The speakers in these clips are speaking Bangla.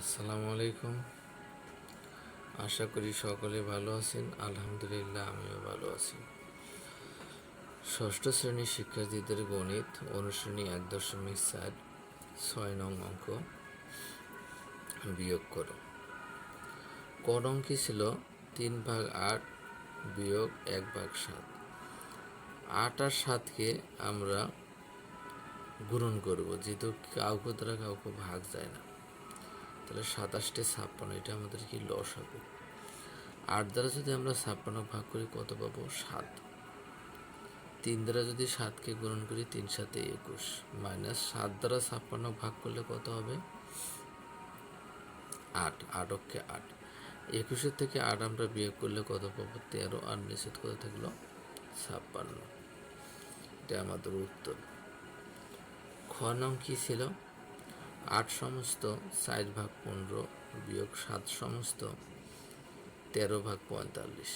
আসসালামু আলাইকুম। আশা করি সকলে ভালো আছেন। আলহামদুলিল্লাহ, আমিও ভালো আছি। ষষ্ঠ শ্রেণীর শিক্ষার্থীদের গণিত অনুশ্রেণী 1.4 6 নং অঙ্ক বিয়োগ করো। ক অঙ্কে ছিল 3/8 বিয়োগ 1/7। 8 আর 7কে আমরা গুণন করব, যেহেতু কাউকে দ্বারা কাউকে ভাগ যায় না। তাহলে 27 56, এটা আমাদের কি লসাগু। 8 দ্বারা যদি আমরা 56 ভাগ করি কত পাবো? 7। 3 দ্বারা যদি 7কে গুণন করি 3 7 21, মাইনাস 7 দ্বারা 56 ভাগ করলে কত হবে? 8। 8 অক্ষে 8। 21 থেকে 8 আমরা বিয়োগ করলে কত পাবো? 13। আর নিচে কত থাকলো? 56। এটা আমাদের উত্তর। খ নং কি ছিল? 8 সমস্ত 4/15 বিয়োগ 7 সমস্ত 13/45।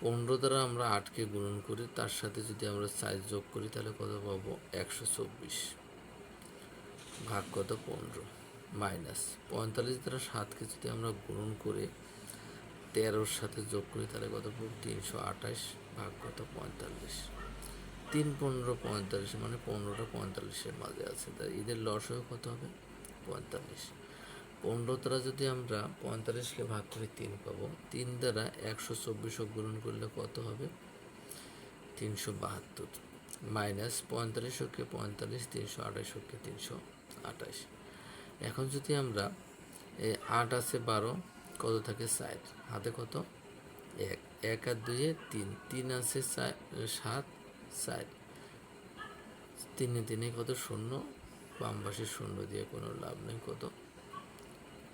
15 দ্বারা আমরা 8কে গুণন করি, তার সাথে যদি আমরা 4 যোগ করি তাহলে কত পাবো? 124 ভাগ কত? 15। মাইনাস 45 দ্বারা 7কে যদি আমরা গুণন করে 13-র সাথে যোগ করি তাহলে কত পাবো? 328 ভাগ কত? 45। 3 15 45, মানে 15টা 45-এর মাঝে আছে, তাই এদের লসাগু কত হবে? 45। 15 দ্বারা যদি আমরা 45কে ভাগ করি 3 পাবো। 3 দ্বারা 124 গুণন করলে কত হবে? 372। মাইনাস 45কে 45, 328কে 328। এখন যদি আমরা 8 আছে 12, কত থাকে? 4। হাতে কত? 1। 1 আর 2 3। 3 আছে 7, 4। 3 3 কত? 0। বাম পাশে 0 দিয়ে কোনো লাভ নেই। কত?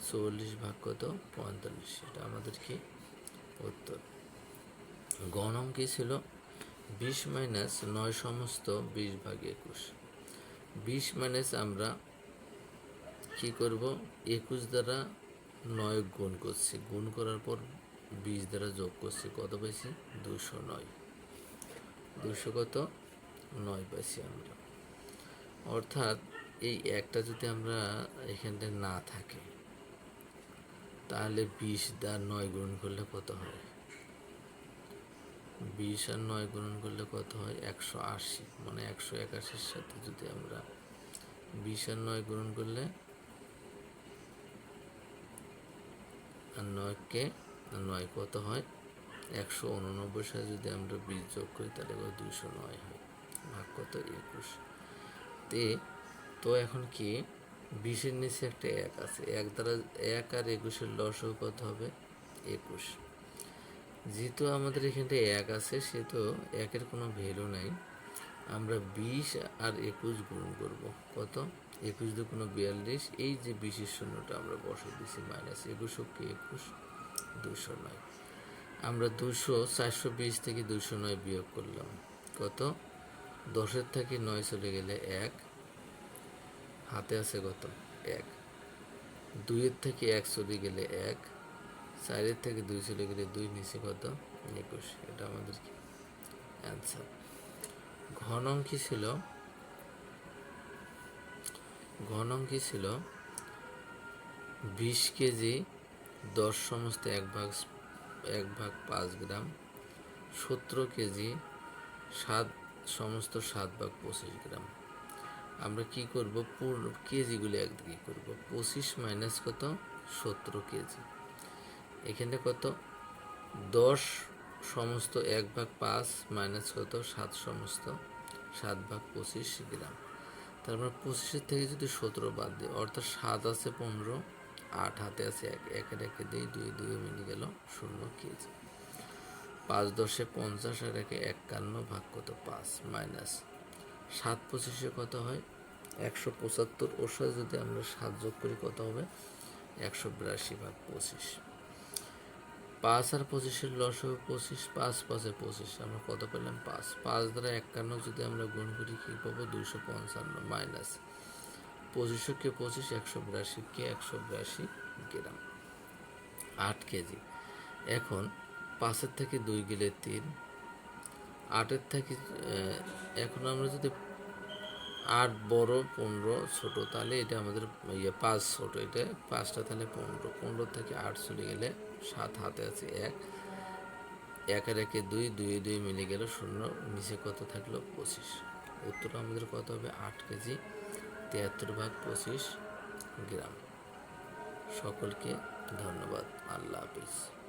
44 ভাগ কত? 45। এটা আমাদের কি উত্তর। গ নং কি ছিল? 20 মাইনাস 9 সমস্ত 20/21। 20 মাইনাস আমরা কি করব? 21 দ্বারা 9 গুণ করছি, গুণ করার পর 20 দ্বারা যোগ করছি, কত পাইছি? 209। 200 কত? 9 পাইছি আমরা। অর্থাৎ এই একটা যদি আমরা এখানটা না থাকে তাহলে 20 দ্বারা 9 গুণ করলে কত হয়? 20 আর 9 গুণন করলে কত হয়? 180। মানে 181-র সাথে যদি আমরা 20 আর 9 গুণন করলে, আর 9কে 9 কত হয়? 189-র সাথে যদি আমরা 20 যোগ করি তাহলে 209 হয়। ভাগ কত? 21। তো এখন কি 20-এর নিচে একটা 1 আছে, 1 দ্বারা 1 আর 21-এর লসাগু কত হবে? 21। যেহেতু আমাদের এখানটা 1 আছে, সেহেতু 1-এর কোনো ভ্যালু নাই। আমরা 20 আর 21 গুণন করব। কত? 21 দুগুণ 42। এই যে 20-এর শূন্যটা আমরা বসে দিছি, মাইনাস 21কে 21, 209। আমরা 420 থেকে 209 বিয়োগ করলাম, কত? 10-এর থেকে 9 চলে গেলে 1, হাতে আছে কত? 1। 2-এর থেকে 1 চলে গেলে 1, 4-এর থেকে 2 চলে গেলে 2, নিচে কত? 21। এটা আমাদের কি অ্যান্সার। ঘ নং কি ছিল? ঘ নং কি ছিল? 20 কেজি 10 সমস্ত 1/5 গ্রাম, 17 কেজি 7 সমস্ত 7/25 গ্রাম। আমরা কি করব? পুরো কেজিগুলি একদিকে করব। 25 মাইনাস কত? 17 কেজি। এখানে কত? 10 সমস্ত 1/5 মাইনাস কত? 7 সমস্ত 7/25 গ্রাম। তার মানে 25-এর থেকে যদি 17 বাদ দিই, অর্থাৎ 7 আছে 15, 8 হাতে আছে 1, 1 রেখে দিই, 2 2 মিলে গেল 0 কেজি। 5 10 50 আর 1 51 ভাগ কত? 5, মাইনাস 7 25-এ কত হয়? 175। ওর সাথে যদি আমরা 7 যোগ করি কত হবে? 182 ভাগ 25। 5 আর 25-এর লসাগু 25। 5 5 25, আমরা কত পেলাম? 5। 5 দ্বারা 51 যদি আমরা গুণ করি কি পাবো? 255, মাইনাস 25কে 25, 182কে 182 গ্রাম, 8 কেজি। এখন 5-এর থেকে 2 গেলে 3, 8-এর থেকে এখন আমরা যদি 8 বড়, 15 ছোট, তাহলে এটা আমাদের 5 ছোট, এটা 5টা, তাহলে 15, 15 থেকে 8 চলে গেলে 7 হাতে আছে 1, 1 আর 1 2, 2 2 মিলে গেল 0, নিচে কত থাকলো 25। উত্তর আমাদের কত হবে 8 কেজি 73/25 গ্রাম। সকলকে ধন্যবাদ। আল্লাহ হাফিজ।